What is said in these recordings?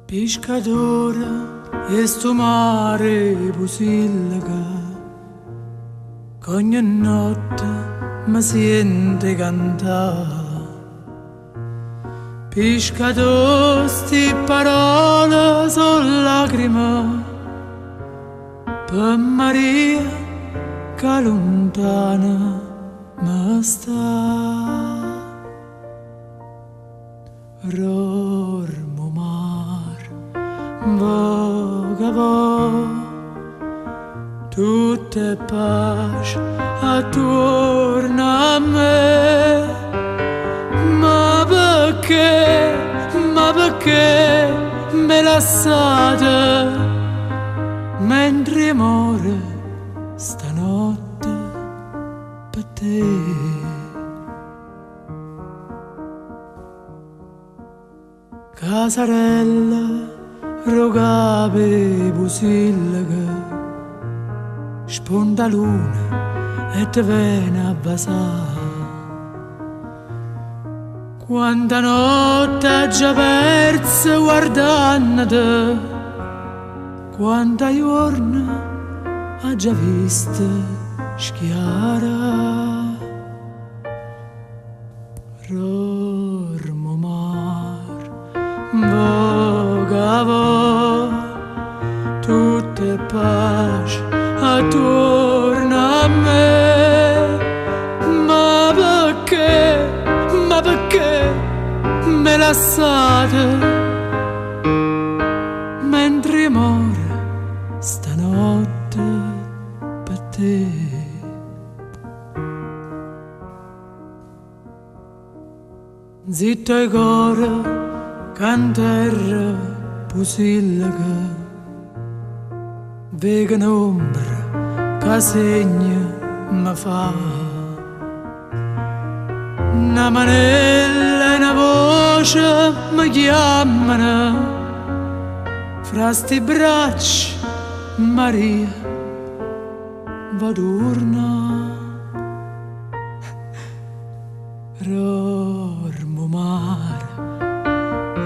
Pescatore e sto mare pusillaga, che ogni notte mi sente cantare. Pescatore, sti parole sono lacrime per Maria che lontana mi sta. Rormo mar, voga vo, tutte pace attorno a me. Ma perché me lasciate mentre muore stanotte per te? Casarella rogave busillaga, sponda luna e te vena a basare. Quanta notte ha già persa guardandoti, quanta giorni ha già vista schiara. Rormo mar, voga vo, tutte pace attorno a me. Ma perché me lasciate mentre muore stanotte per te? Zitto e cuore canterra pusillaga, vega un'ombra che segna mi fa. Una manella e una voce mi chiamano, fra sti bracci Maria va torna. Rormo mare,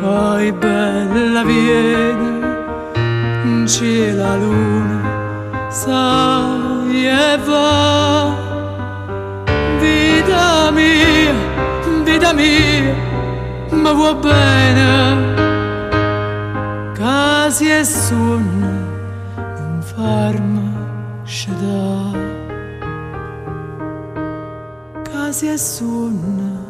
oi bella viene, c'è la luna, sai e va. Vita mia, ma vuoi bene, casi e sonno, non farmi scedere. Casi e sonno,